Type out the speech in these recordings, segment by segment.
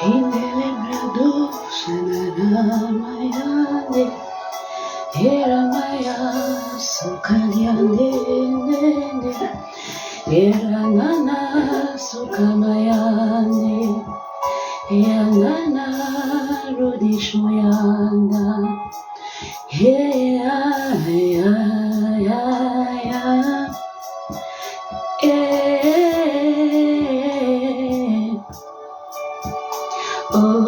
Indelebrado Shananamayande Eramaya Sukanyande Eranana Sukamayande Eanana Rudishoyanda Ea ya ya ya oh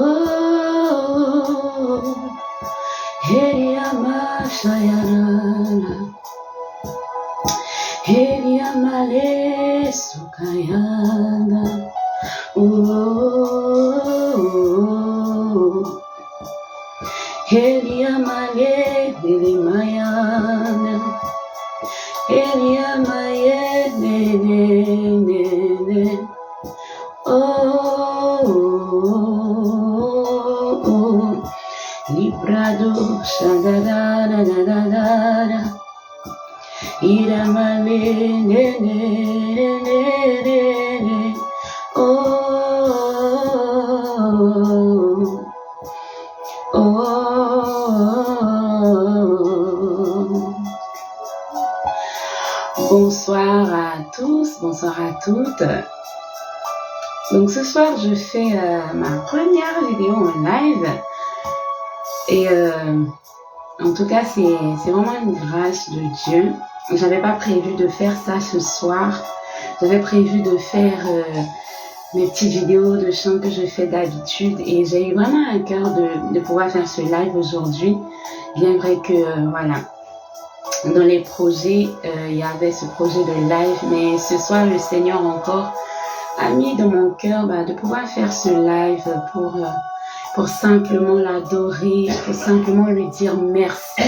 Heriama Shayarana Heriamale Sukayana oh Heriamale Herimayana Heriamaye ne oh Librado Shandarara Iramale ne oh Bonsoir à tous, bonsoir à toutes. Donc ce soir je fais ma première vidéo en live et en tout cas c'est vraiment une grâce de Dieu. J'avais pas prévu de faire ça ce soir. J'avais prévu de faire mes petites vidéos de chant que je fais d'habitude et j'ai eu vraiment un cœur de pouvoir faire ce live aujourd'hui. Bien vrai que voilà, dans les projets il y avait ce projet de live, mais ce soir le Seigneur encore a mis dans mon cœur de pouvoir faire ce live pour simplement l'adorer, pour simplement lui dire merci.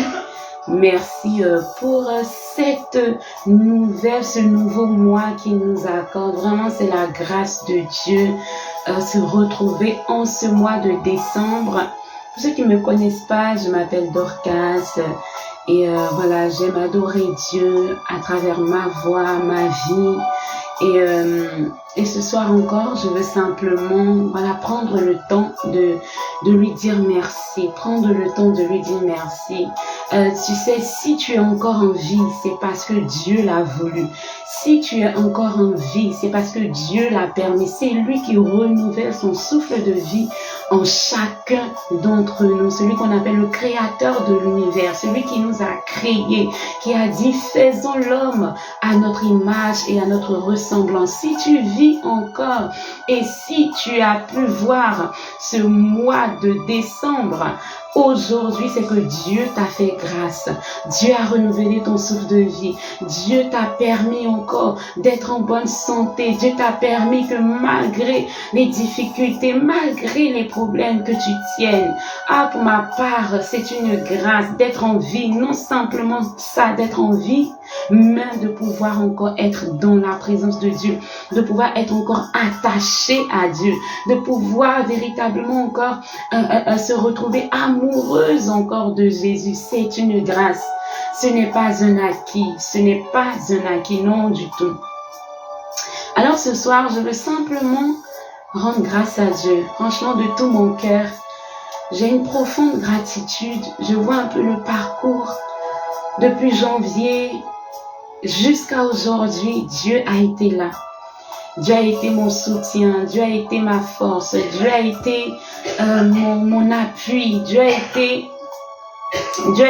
Merci pour cette nouvelle, ce nouveau mois qu'il nous accorde. Vraiment, c'est la grâce de Dieu. Se retrouver en ce mois de décembre. Pour ceux qui ne me connaissent pas, je m'appelle Dorcas. Et voilà, j'aime adorer Dieu à travers ma voix, ma vie. Et ce soir encore, je veux simplement prendre le temps de lui dire merci. Prendre le temps de lui dire merci. Tu sais, si tu es encore en vie, c'est parce que Dieu l'a voulu. Si tu es encore en vie, c'est parce que Dieu l'a permis. C'est lui qui renouvelle son souffle de vie en chacun d'entre nous. Celui qu'on appelle le créateur de l'univers. Celui qui nous a créés. Qui a dit, faisons l'homme à notre image et à notre ressemblance. Si tu vis encore et si tu as pu voir ce mois de décembre, aujourd'hui, c'est que Dieu t'a fait grâce. Dieu a renouvelé ton souffle de vie. Dieu t'a permis encore d'être en bonne santé. Dieu t'a permis que malgré les difficultés, malgré les problèmes que tu tiennes, pour ma part, c'est une grâce d'être en vie. Non simplement ça, d'être en vie, mais de pouvoir encore être dans la présence de Dieu, de pouvoir être encore attaché à Dieu, de pouvoir véritablement encore se retrouver amoureuse encore de Jésus. C'est une grâce. Ce n'est pas un acquis. Ce n'est pas un acquis, non du tout. Alors ce soir, je veux simplement rendre grâce à Dieu. Franchement, de tout mon cœur, j'ai une profonde gratitude. Je vois un peu le parcours depuis janvier jusqu'à aujourd'hui. Dieu a été là. Dieu a été mon soutien, Dieu a été ma force, Dieu a été mon appui, Dieu a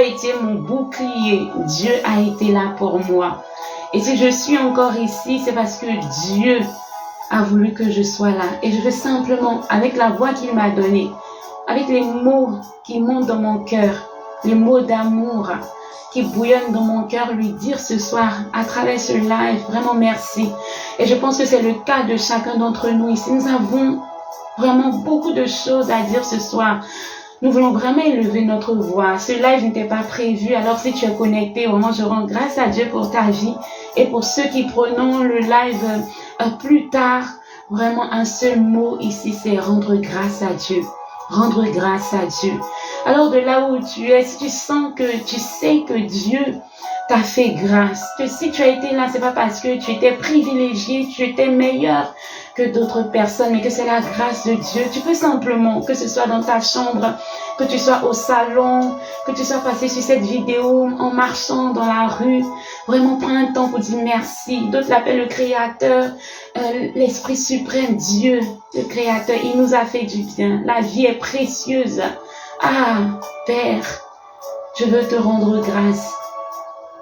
été mon bouclier, Dieu a été là pour moi. Et si je suis encore ici, c'est parce que Dieu a voulu que je sois là. Et je veux simplement, avec la voix qu'il m'a donnée, avec les mots qui montent dans mon cœur, les mots d'amour qui bouillonnent dans mon cœur, lui dire ce soir, à travers ce live, vraiment merci. Et je pense que c'est le cas de chacun d'entre nous ici. Nous avons vraiment beaucoup de choses à dire ce soir. Nous voulons vraiment élever notre voix. Ce live n'était pas prévu. Alors si tu es connecté, vraiment je rends grâce à Dieu pour ta vie. Et pour ceux qui prendront le live plus tard, vraiment un seul mot ici, c'est rendre grâce à Dieu. Rendre grâce à Dieu. Alors de là où tu es, si tu sens que tu sais que Dieu t'a fait grâce, que si tu as été là, c'est pas parce que tu étais privilégié, tu étais meilleur que d'autres personnes, mais que c'est la grâce de Dieu. Tu peux simplement, que ce soit dans ta chambre, que tu sois au salon, que tu sois passé sur cette vidéo en marchant dans la rue, vraiment prends un temps pour dire merci. D'autres l'appellent le Créateur, l'Esprit suprême, Dieu, le Créateur. Il nous a fait du bien. La vie est précieuse. Ah, Père, je veux te rendre grâce.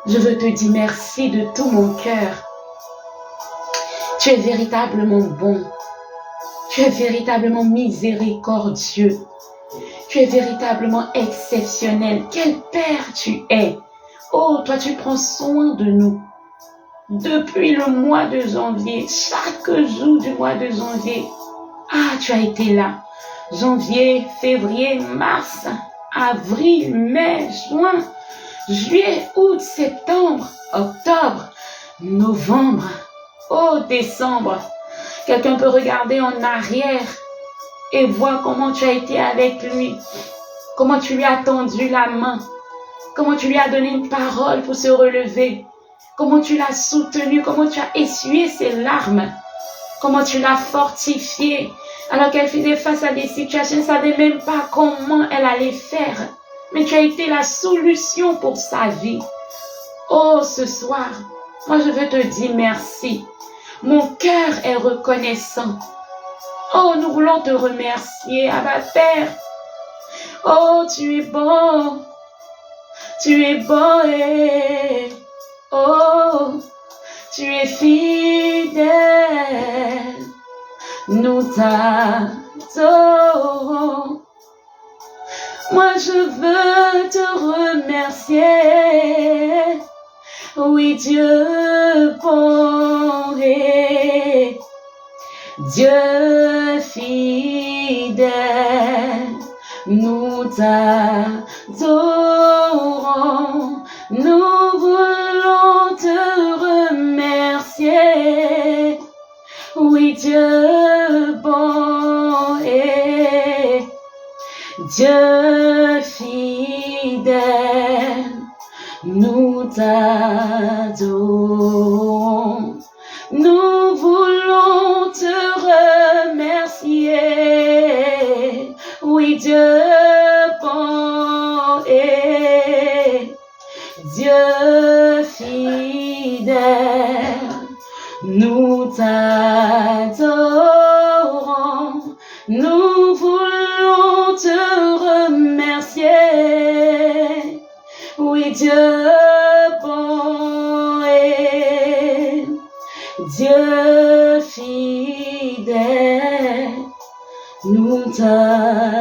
Je veux te dire merci de tout mon cœur. Tu es véritablement bon. Tu es véritablement miséricordieux. Tu es véritablement exceptionnel. Quel Père tu es. Oh, toi, tu prends soin de nous. Depuis le mois de janvier, chaque jour du mois de janvier, ah, tu as été là. Janvier, février, mars, avril, mai, juin, juillet, août, septembre, octobre, novembre, oh, décembre. Quelqu'un peut regarder en arrière et voir comment tu as été avec lui, comment tu lui as tendu la main, comment tu lui as donné une parole pour se relever, comment tu l'as soutenu, comment tu as essuyé ses larmes, comment tu l'as fortifié, alors qu'elle faisait face à des situations, elle ne savait même pas comment elle allait faire, mais tu as été la solution pour sa vie. Oh, ce soir, moi je veux te dire merci. Mon cœur est reconnaissant. Oh, nous voulons te remercier, Abba Père. Oh, tu es bon. Tu es bon et oh, tu es fidèle. Nous t'adorons. Moi, je veux te remercier. Oui, Dieu bon et Dieu fidèle, nous t'adorons, nous voulons te remercier. Oui, Dieu bon et Dieu fidèle, nous t'adorons, nous voulons te remercier. Oui, Dieu bon et Dieu fidèle, nous t'adorons, nous voulons te remercier. Oui, Dieu bon et Dieu fidèle, nous t'adorons.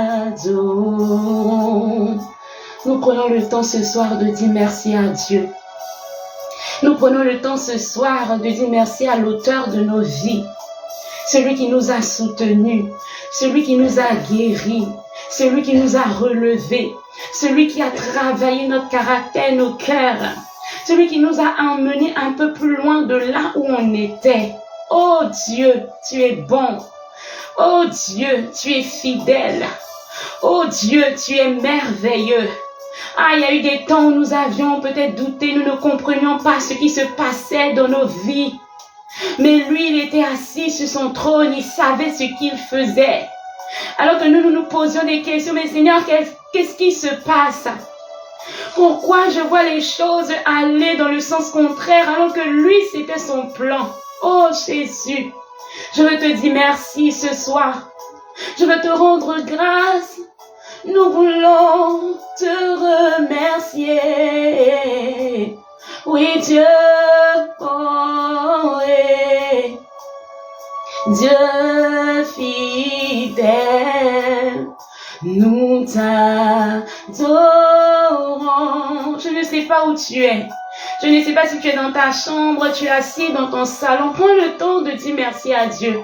Nous prenons le temps ce soir de dire merci à Dieu. Nous prenons le temps ce soir de dire merci à l'auteur de nos vies, celui qui nous a soutenus, celui qui nous a guéris, celui qui nous a relevés, celui qui a travaillé notre caractère, nos cœurs, celui qui nous a emmenés un peu plus loin de là où on était. Oh Dieu, tu es bon. Oh Dieu, tu es fidèle. Oh Dieu, tu es merveilleux. Ah, il y a eu des temps où nous avions peut-être douté, nous ne comprenions pas ce qui se passait dans nos vies. Mais lui, il était assis sur son trône, il savait ce qu'il faisait. Alors que nous nous posions des questions, mais Seigneur, qu'est-ce qui se passe? Pourquoi je vois les choses aller dans le sens contraire alors que lui, c'était son plan? Oh Jésus, je veux te dire merci ce soir. Je veux te rendre grâce. Nous voulons te remercier. Oui, Dieu bon et Dieu fidèle, nous t'adorons. Je ne sais pas où tu es. Je ne sais pas si tu es dans ta chambre, tu es assis dans ton salon. Prends le temps de dire merci à Dieu.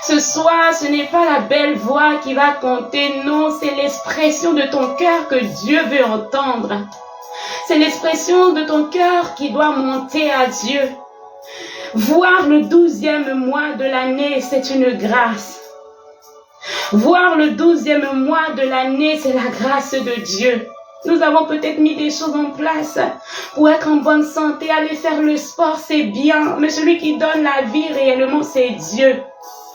Ce soir, ce n'est pas la belle voix qui va compter, non, c'est l'expression de ton cœur que Dieu veut entendre. C'est l'expression de ton cœur qui doit monter à Dieu. Voir le 12e mois de l'année, c'est une grâce. Voir le 12e mois de l'année, c'est la grâce de Dieu. Nous avons peut-être mis des choses en place pour être en bonne santé, aller faire le sport, c'est bien. Mais celui qui donne la vie réellement, c'est Dieu.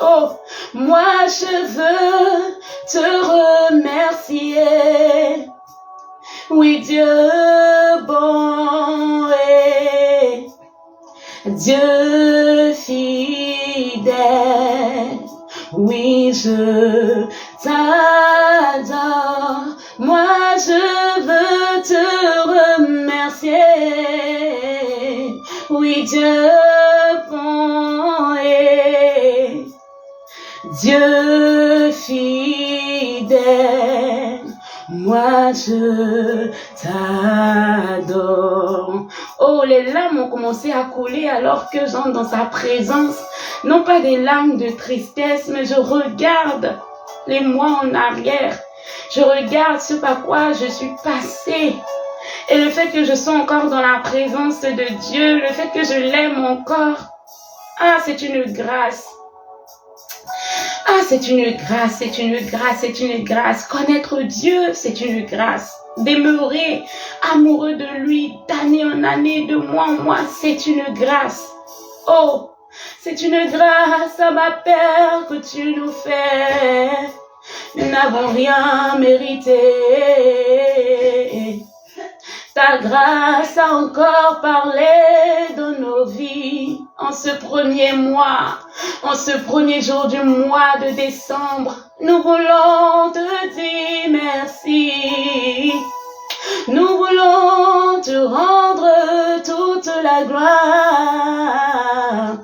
Oh, moi je veux te remercier. Oui, Dieu bon et Dieu fidèle. Oui, je t'adore. Moi, je veux te remercier. Oui, Dieu bon et Dieu fidèle. Moi, je t'adore. Oh, les larmes ont commencé à couler alors que j'entre dans sa présence. Non pas des larmes de tristesse, mais je regarde les mois en arrière. Je regarde ce par quoi je suis passée. Et le fait que je sois encore dans la présence de Dieu, le fait que je l'aime encore, ah, c'est une grâce. Ah, c'est une grâce, c'est une grâce, c'est une grâce. Connaître Dieu, c'est une grâce. Demeurer amoureux de lui d'année en année, de mois en mois, c'est une grâce. Oh, c'est une grâce à ma Père que tu nous fais. Nous n'avons rien mérité. Ta grâce a encore parlé dans nos vies en ce premier mois, en ce premier jour du mois de décembre. Nous voulons te dire merci. Nous voulons te rendre toute la gloire.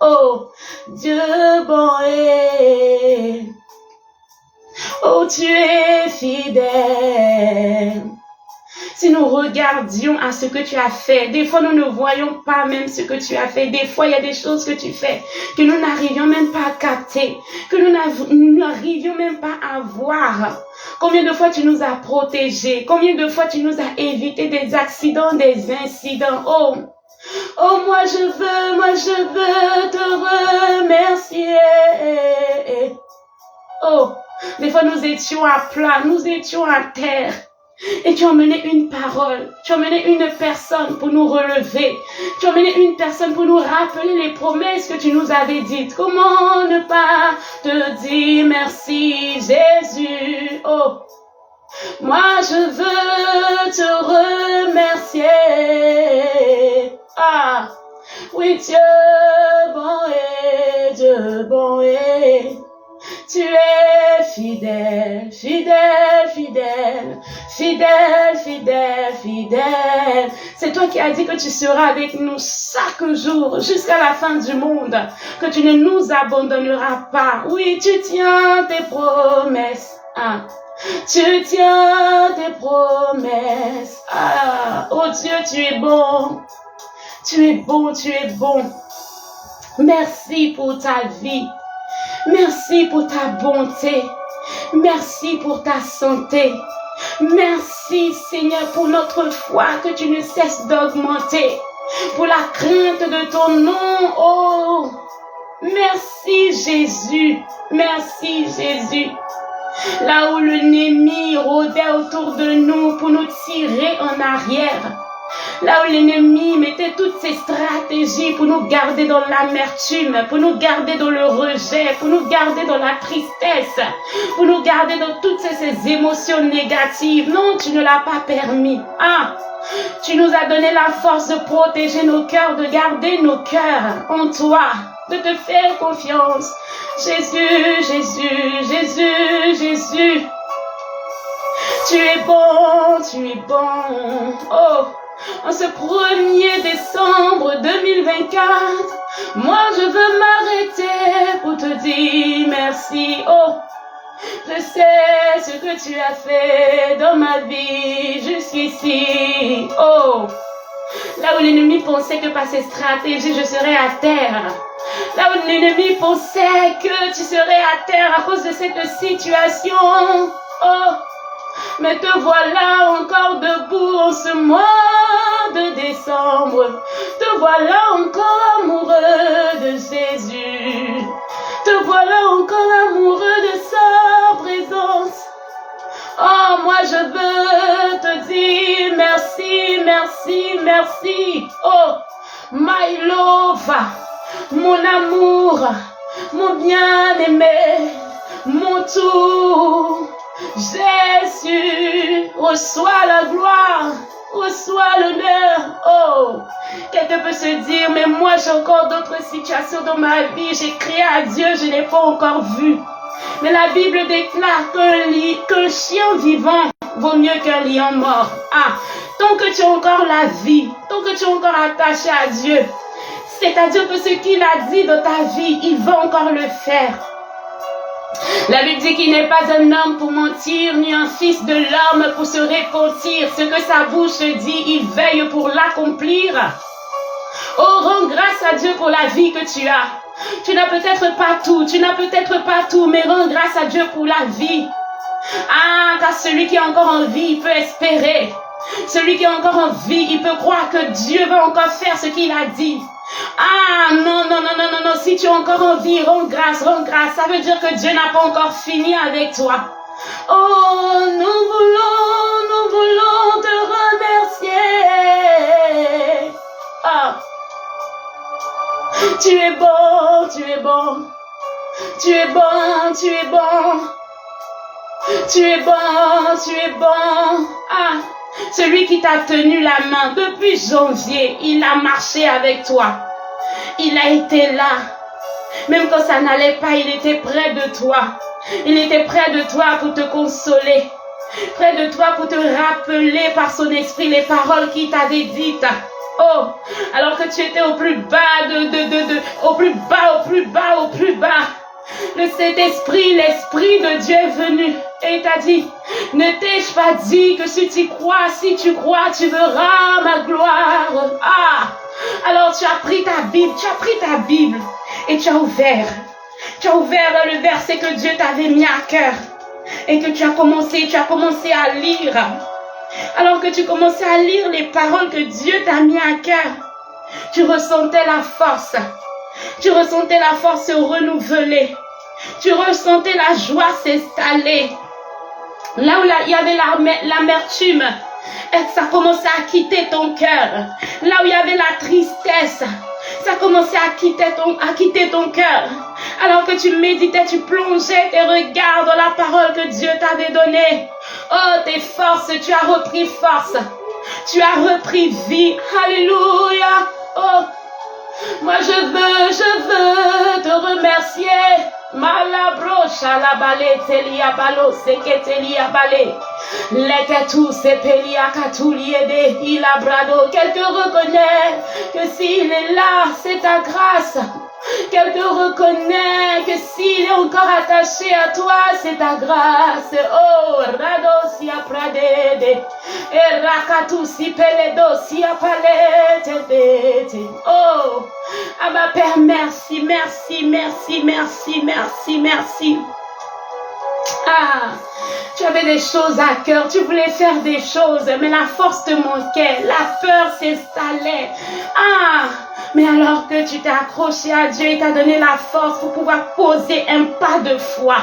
Oh, Dieu bon et oh, tu es fidèle. Si nous regardions à ce que tu as fait, des fois nous ne voyons pas même ce que tu as fait. Des fois il y a des choses que tu fais que nous n'arrivions même pas à capter, que nous n'arrivions même pas à voir. Combien de fois tu nous as protégés, combien de fois tu nous as évité des accidents, des incidents. Oh, oh, moi je veux te remercier. Oh, des fois nous étions à plat, nous étions à terre. Et tu as emmené une parole, tu as emmené une personne pour nous relever. Tu as emmené une personne pour nous rappeler les promesses que tu nous avais dites. Comment ne pas te dire merci, Jésus? Oh, moi je veux te remercier. Ah, oui, Dieu bon et tu es fidèle, fidèle, fidèle, fidèle, fidèle, fidèle. C'est toi qui as dit que tu seras avec nous chaque jour jusqu'à la fin du monde, que tu ne nous abandonneras pas. Oui, tu tiens tes promesses. Ah. Tu tiens tes promesses. Ah. Oh Dieu, tu es bon. Tu es bon, tu es bon. Merci pour ta vie. Merci pour ta bonté. Merci pour ta santé. Merci Seigneur pour notre foi que tu ne cesses d'augmenter. Pour la crainte de ton nom. Oh, merci Jésus. Merci Jésus. Là où l'ennemi rôdait autour de nous pour nous tirer en arrière. Là où l'ennemi mettait toutes ses stratégies pour nous garder dans l'amertume, pour nous garder dans le rejet, pour nous garder dans la tristesse, pour nous garder dans toutes ces émotions négatives. Non, tu ne l'as pas permis. Ah, tu nous as donné la force de protéger nos cœurs, de garder nos cœurs en toi, de te faire confiance. Jésus, Jésus, Jésus, Jésus. Tu es bon, tu es bon. Oh. En ce 1er décembre 2024, moi je veux m'arrêter pour te dire merci. Oh, je sais ce que tu as fait dans ma vie jusqu'ici. Oh, là où l'ennemi pensait que par ses stratégies je serais à terre. Là où l'ennemi pensait que tu serais à terre à cause de cette situation. Oh, mais te voilà encore debout en ce mois de décembre. Te voilà encore amoureux de Jésus. Te voilà encore amoureux de sa présence. Oh, moi je veux te dire merci, merci, merci. Oh, my love, mon amour, mon bien-aimé, mon tout. Jésus, reçois la gloire, reçois l'honneur. Oh, quelqu'un peut se dire, mais moi j'ai encore d'autres situations dans ma vie. J'ai crié à Dieu, je n'ai pas encore vu. Mais la Bible déclare qu'un chien vivant vaut mieux qu'un lion mort. Ah, tant que tu as encore la vie, tant que tu es encore attaché à Dieu, c'est-à-dire que ce qu'il a dit dans ta vie, il va encore le faire. La Bible dit qu'il n'est pas un homme pour mentir, ni un fils de l'homme pour se repentir. Ce que sa bouche dit, il veille pour l'accomplir. Oh, rends grâce à Dieu pour la vie que tu as. Tu n'as peut-être pas tout, mais rends grâce à Dieu pour la vie. Ah, car celui qui est encore en vie, il peut espérer. Celui qui est encore en vie, il peut croire que Dieu va encore faire ce qu'il a dit. Ah, non, si tu es encore en vie, rends grâce. Ça veut dire que Dieu n'a pas encore fini avec toi. Oh, nous voulons te remercier. Ah. Tu es bon. Tu es bon. Ah, celui qui t'a tenu la main depuis janvier, il a marché avec toi. Il a été là. Même quand ça n'allait pas, il était près de toi. Il était près de toi pour te consoler. Près de toi pour te rappeler par son esprit les paroles qu'il t'avait dites. Oh, alors que tu étais au plus bas au plus bas. Le Saint-Esprit, l'Esprit de Dieu est venu et t'a dit, ne t'ai-je pas dit que si tu crois, tu verras ma gloire. Ah, alors tu as pris ta Bible et tu as ouvert le verset que Dieu t'avait mis à cœur et que tu as commencé à lire. Alors que tu commençais à lire les paroles que Dieu t'a mis à cœur, tu ressentais la force se renouveler. Tu ressentais la joie s'installer. Là où il y avait l'amertume, ça commençait à quitter ton cœur. Là où il y avait la tristesse, ça commençait à quitter ton cœur. Alors que tu méditais, tu plongeais tes regards dans la parole que Dieu t'avait donnée. Oh, tes forces, tu as repris force. Tu as repris vie. Alléluia. Oh, moi je veux te remercier. Malabrocha la balé, telia balo, seke telia balé. L'était tout, c'est pelia katuliede, il a brado. Quelqu'un reconnaît que s'il est là, c'est ta grâce. Quelqu'un reconnaît que s'il est encore attaché à toi, c'est ta grâce. Oh, rado si apradede, et rakatu si peledo si apalete. Oh, ah ma Père, merci. Ah, tu avais des choses à cœur, tu voulais faire des choses, mais la force te manquait, la peur s'installait. Ah, mais alors que tu t'es accroché à Dieu, il t'a donné la force pour pouvoir poser un pas de foi.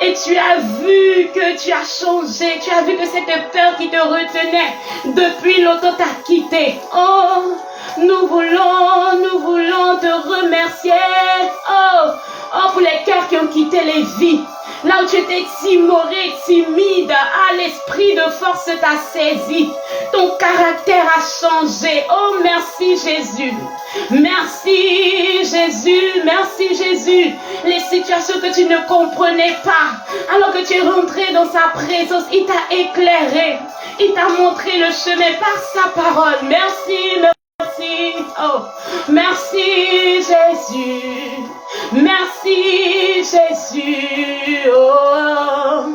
Et tu as vu que tu as changé, tu as vu que cette peur qui te retenait depuis longtemps t'a quitté. Oh, nous voulons te remercier. Oh, pour les cœurs qui ont quitté les vies. Là où tu étais timoré, timide, l'esprit de force t'a saisi. Ton caractère a changé. Oh, merci Jésus. Merci Jésus. Les situations que tu ne comprenais pas, alors que tu es rentré dans sa présence, il t'a éclairé. Il t'a montré le chemin par sa parole. Merci. Oh, merci Jésus. Oh,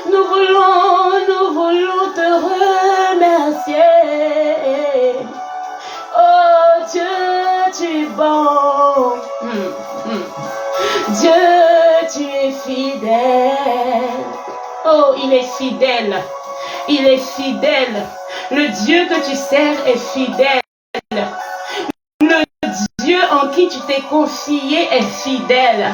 nous voulons te remercier. Oh Dieu, tu es bon. Dieu, tu es fidèle. Oh, il est fidèle. Le Dieu que tu sers est fidèle. Le Dieu en qui tu t'es confié est fidèle.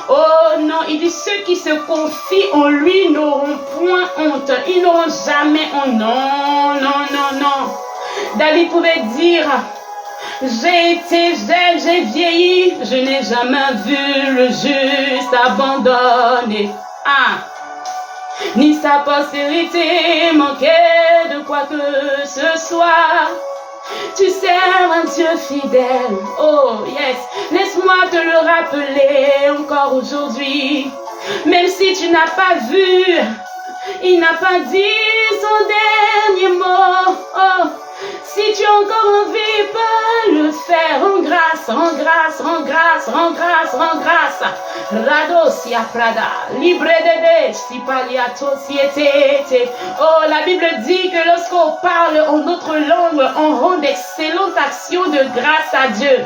Oh non, il dit ceux qui se confient en lui n'auront point honte. Ils n'auront jamais honte. Non. David pouvait dire, J'ai été jeune, j'ai vieilli, je n'ai jamais vu le juste abandonné. Ah, ni sa postérité manquer de quoi que ce soit. Tu sers un Dieu fidèle, oh yes, laisse-moi te le rappeler encore aujourd'hui. Même si tu n'as pas vu, il n'a pas dit son dernier mot. Oh, si tu as encore envie, peux le faire en grâce, en grâce, en grâce, en grâce, en grâce. Radosia Prada, libre de si paliato siete. Oh, la Bible dit que lorsqu'on parle en notre langue, on rend d'excellentes actions de grâce à Dieu.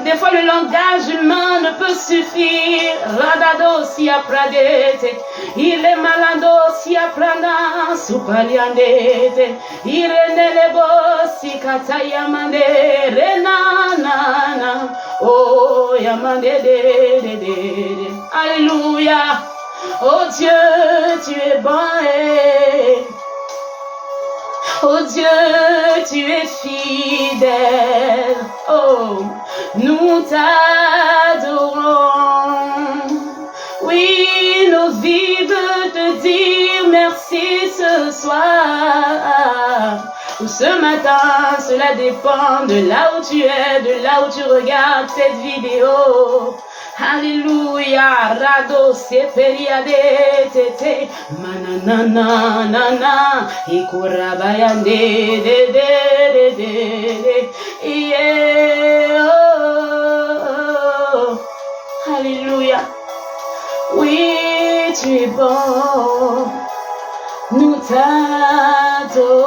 Des fois, le langage humain ne peut suffire. Radado si apradete, il est malado si aprana, supaliandete, il est nelebo si katayamande, renana, oh yamande de. Alléluia. Oh Dieu, tu es bon. Oh Dieu, tu es fidèle. Oh, nous t'adorons. Oui, nos vies veulent te dire merci ce soir. Ou ce matin, cela dépend de là où tu es, de là où tu regardes cette vidéo. Alléluia, rado seperiade tete, manana nana, ikurabayande de, yeah, oh. Alléluia, oui tu es bon, nous t'adorons.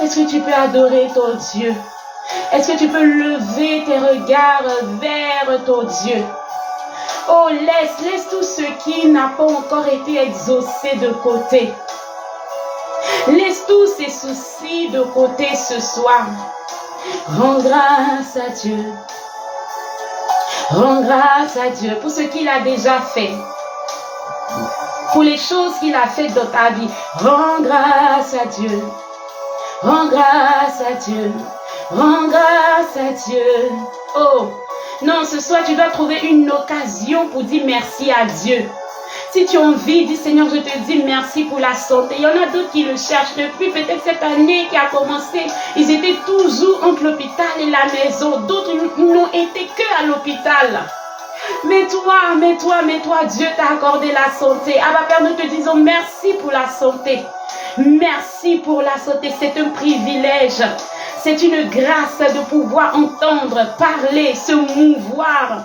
Est-ce que tu peux adorer ton Dieu? Est-ce que tu peux lever tes regards vers ton Dieu? Oh, laisse tout ce qui n'a pas encore été exaucé de côté. Laisse tous ces soucis de côté ce soir. Rends grâce à Dieu. Rends grâce à Dieu pour ce qu'il a déjà fait. Pour les choses qu'il a faites dans ta vie. Rends grâce à Dieu. Rends grâce à Dieu. Rends grâce à Dieu. Oh, non, ce soir, tu dois trouver une occasion pour dire merci à Dieu. Si tu as envie, dis Seigneur, je te dis merci pour la santé. Il y en a d'autres qui le cherchent depuis peut-être cette année qui a commencé. Ils étaient toujours entre l'hôpital et la maison. D'autres n'ont été que à l'hôpital. Mais toi, Dieu t'a accordé la santé. Abba Père, nous te disons merci pour la santé. Merci pour la santé, c'est un privilège. C'est une grâce de pouvoir entendre, parler, se mouvoir.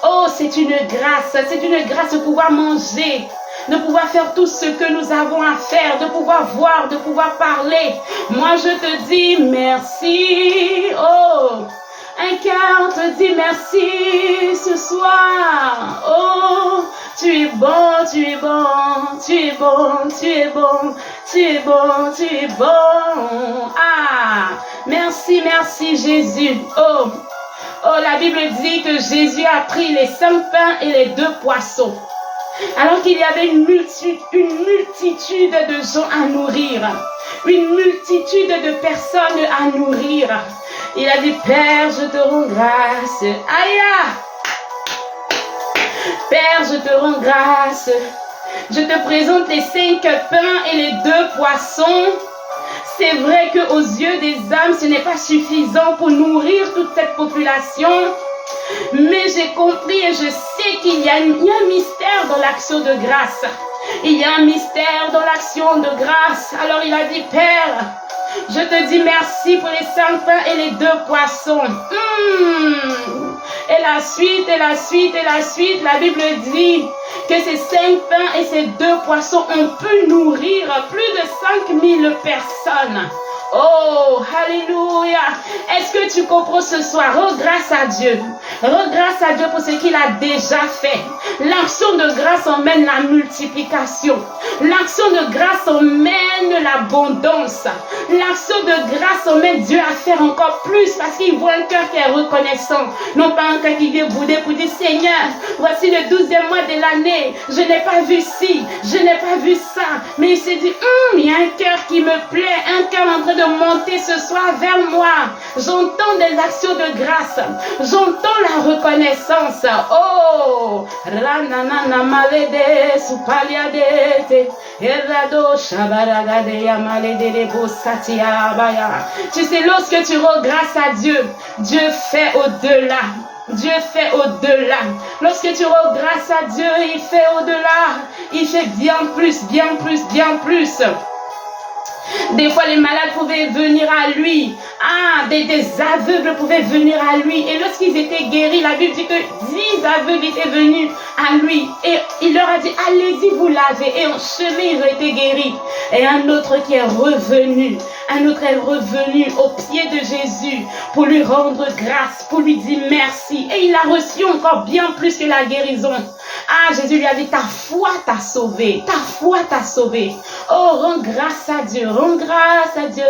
Oh, c'est une grâce de pouvoir manger, de pouvoir faire tout ce que nous avons à faire, de pouvoir voir, de pouvoir parler. Moi, je te dis merci. Oh, un cœur te dit merci ce soir. Oh, tu es bon, tu es bon, tu es bon, tu es bon, tu es bon, tu es bon. Ah, merci Jésus. Oh, la Bible dit que Jésus a pris les 5 pains et les 2 poissons. Alors qu'il y avait une multitude de gens à nourrir, une multitude de personnes à nourrir. Il a dit, Père, je te rends grâce. Aïe! Père, je te rends grâce. Je te présente les 5 pains et les 2 poissons. C'est vrai qu'aux yeux des hommes, ce n'est pas suffisant pour nourrir toute cette population. Mais j'ai compris et je sais qu'il y a un mystère dans l'action de grâce. Il y a un mystère dans l'action de grâce. Alors il a dit, Père, je te dis merci pour les 5 pains et les 2 poissons. Et la suite, la Bible dit que ces 5 pains et ces 2 poissons ont pu nourrir plus de 5000 personnes. Oh, alléluia. Est-ce que tu comprends ce soir? Rends grâce à Dieu. Rends grâce à Dieu pour ce qu'il a déjà fait. L'action de grâce emmène la multiplication. L'action de grâce emmène l'abondance. L'action de grâce emmène Dieu à faire encore plus parce qu'il voit un cœur qui est reconnaissant. Non pas un cœur qui vient bouder pour dire, Seigneur, voici le 12e mois de l'année. Je n'ai pas vu ci, je n'ai pas vu ça. Mais il s'est dit, il y a un cœur qui me plaît, un cœur en train de de monter ce soir vers moi. J'entends des actions de grâce. J'entends la reconnaissance. Oh, rananana malede supaliadete. Erado shabaragade yamalede de bosatia baya. Tu sais, lorsque tu rends grâce à Dieu, Dieu fait au-delà. Dieu fait au-delà. Lorsque tu rends grâce à Dieu, il fait au-delà. Il fait bien plus, bien plus, bien plus. Des fois, les malades pouvaient venir à lui. Des aveugles pouvaient venir à lui. Et lorsqu'ils étaient guéris, la Bible dit que 10 aveugles étaient venus à lui. Et il leur a dit, allez-y, vous lavez. Et en chemin, ils ont été guéris. Et un autre qui est revenu. Un autre est revenu au pied de Jésus pour lui rendre grâce, pour lui dire merci. Et il a reçu encore bien plus que la guérison. Jésus lui a dit, ta foi t'a sauvé. Ta foi t'a sauvé. Oh, rends grâce à Dieu. Rends grâce à Dieu.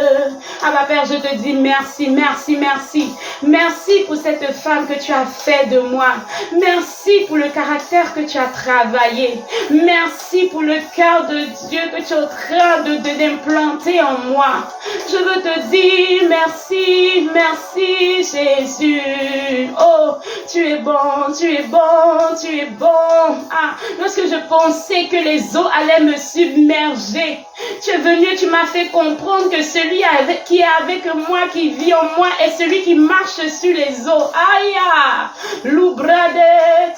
Père, je te dis merci, merci, merci. Merci pour cette femme que tu as fait de moi. Merci pour le caractère que tu as travaillé. Merci pour le cœur de Dieu que tu es en train d'implanter en moi. Je veux te dire merci, merci Jésus. Oh, tu es bon, tu es bon, tu es bon. Lorsque je pensais que les eaux allaient me submerger, tu es venu, tu m'as fait comprendre que celui qui est avec moi, qui vit en moi, est celui qui marche sur les eaux. L'oubrade,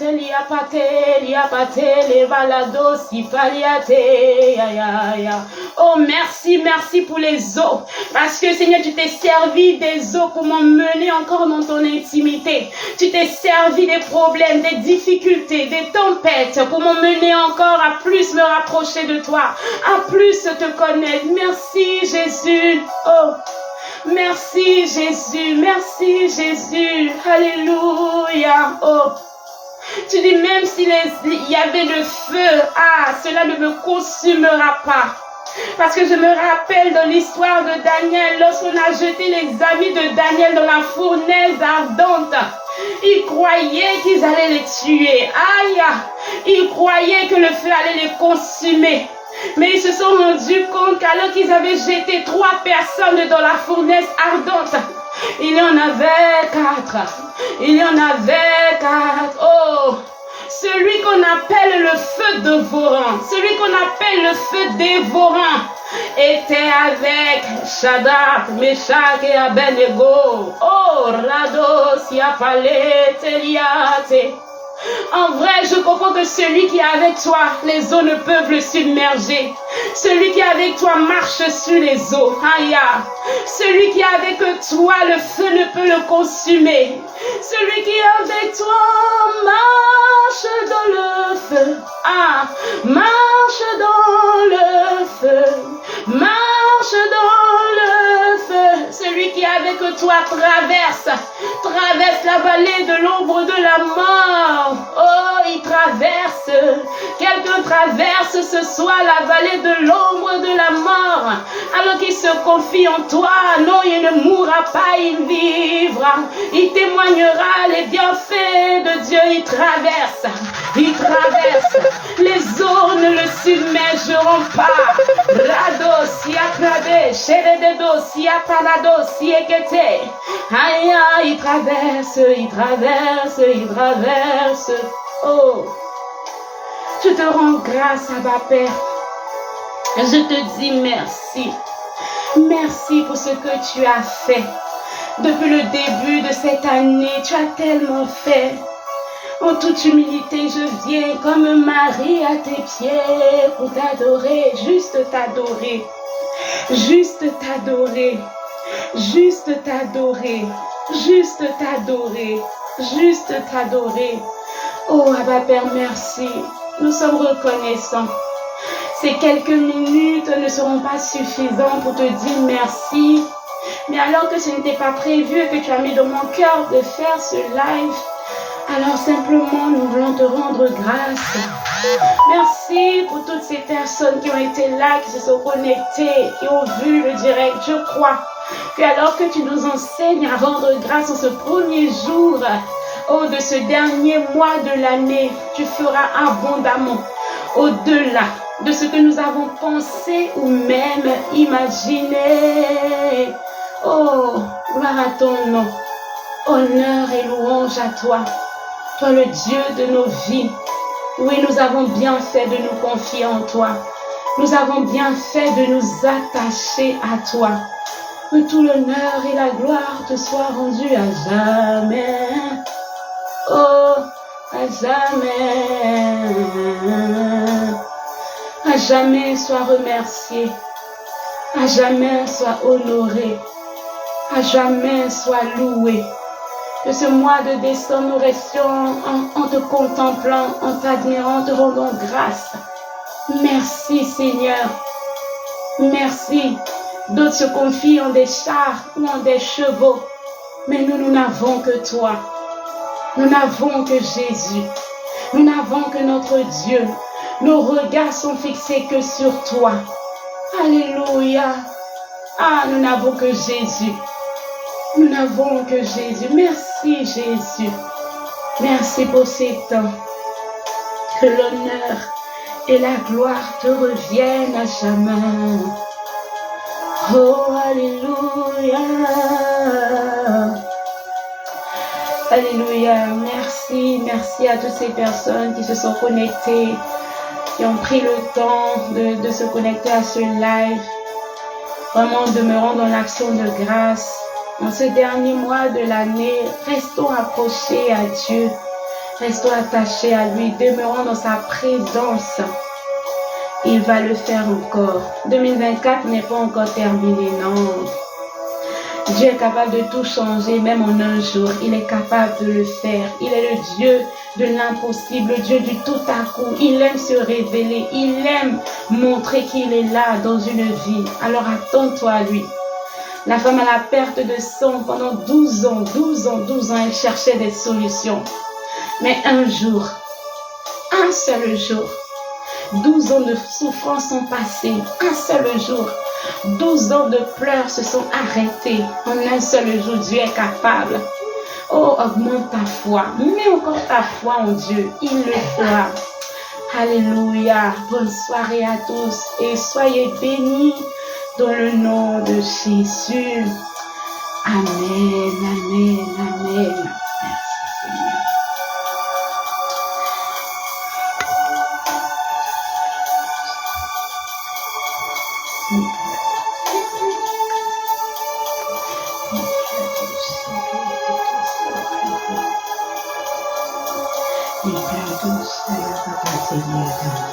les balados, oh, merci, merci pour les eaux. Parce que Seigneur, tu t'es servi des eaux pour m'emmener encore dans ton intimité. Tu t'es servi des problèmes, des difficultés, des tempêtes pour m'emmener encore à plus me rapprocher de toi, à plus te connaître. Merci Jésus. Oh, merci Jésus. Merci Jésus. Alléluia. Oh. Tu dis même s'il y avait le feu, cela ne me consumera pas. Parce que je me rappelle de l'histoire de Daniel, lorsqu'on a jeté les amis de Daniel dans la fournaise ardente. Ils croyaient qu'ils allaient les tuer. Ils croyaient que le feu allait les consumer. Mais ils se sont rendus compte qu'alors qu'ils avaient jeté 3 personnes dans la fournaise ardente, il y en avait 4. Il y en avait 4. Oh! Celui qu'on appelle le feu dévorant, celui qu'on appelle le feu dévorant, était avec Shadrach, Meshach et Abednego. Oh, Rados, Yaphalet, Eliate. En vrai, je comprends que celui qui est avec toi, les eaux ne peuvent le submerger. Celui qui est avec toi marche sur les eaux. Celui qui est avec toi, le feu ne peut le consumer. Celui qui est avec toi marche dans le feu. Marche dans le feu. Marche dans le feu. Celui qui est avec toi traverse la vallée de l'ombre de la mort. Oh, il traverse. Quelqu'un traverse ce soir la vallée de l'ombre de la mort. Alors qu'il se confie en toi. Non, il ne mourra pas, il vivra. Il témoignera les bienfaits de Dieu. Il traverse. Il traverse. Les eaux ne le submergeront pas. Rados, yakrade, sherededos, yapalados, yekete. Il traverse, il traverse, il traverse. Oh, je te rends grâce, Abba Père. Je te dis merci. Merci pour ce que tu as fait. Depuis le début de cette année, tu as tellement fait. En toute humilité, je viens comme Marie à tes pieds pour t'adorer, juste t'adorer, juste t'adorer, juste t'adorer, juste t'adorer, juste t'adorer. Oh, Abba Père, merci. Nous sommes reconnaissants. Ces quelques minutes ne seront pas suffisantes pour te dire merci. Mais alors que ce n'était pas prévu et que tu as mis dans mon cœur de faire ce live, alors simplement nous voulons te rendre grâce. Merci pour toutes ces personnes qui ont été là, qui se sont connectées, qui ont vu le direct. Je crois que alors que tu nous enseignes à rendre grâce en ce premier jour, de ce dernier mois de l'année, tu feras abondamment au-delà de ce que nous avons pensé ou même imaginé. Oh, gloire à ton nom. Honneur et louange à toi, toi le Dieu de nos vies. Oui, nous avons bien fait de nous confier en toi. Nous avons bien fait de nous attacher à toi. Que tout l'honneur et la gloire te soient rendus à jamais. Oh, à jamais. À jamais sois remercié. À jamais sois honoré. À jamais sois loué. Que ce mois de décembre, nous restions en te contemplant, en t'admirant, en te rendant grâce. Merci Seigneur. Merci. D'autres se confient en des chars ou en des chevaux. Mais nous n'avons que toi. Nous n'avons que Jésus. Nous n'avons que notre Dieu. Nos regards sont fixés que sur toi. Alléluia. Ah, nous n'avons que Jésus. Nous n'avons que Jésus. Merci Jésus. Merci pour ces temps. Que l'honneur et la gloire te reviennent à jamais. Oh, Alléluia. Alléluia. Merci à toutes ces personnes qui se sont connectées, qui ont pris le temps de se connecter à ce live. Vraiment demeurons dans l'action de grâce. En ce dernier mois de l'année, restons accrochés à Dieu. Restons attachés à lui. Demeurons dans sa présence. Il va le faire encore. 2024 n'est pas encore terminé, non. Dieu est capable de tout changer, même en un jour. Il est capable de le faire. Il est le Dieu de l'impossible, le Dieu du tout à coup. Il aime se révéler. Il aime montrer qu'il est là dans une vie. Alors attends-toi à lui. La femme à la perte de sang pendant 12 ans, elle cherchait des solutions. Mais un jour, un seul jour, 12 ans de souffrance sont passés, un seul jour. 12 ans de pleurs se sont arrêtés. En un seul jour, Dieu est capable. Oh, augmente ta foi. Mets encore ta foi en Dieu. Il le fera. Alléluia. Bonne soirée à tous et soyez bénis dans le nom de Jésus. Amen, amen, amen. Merci.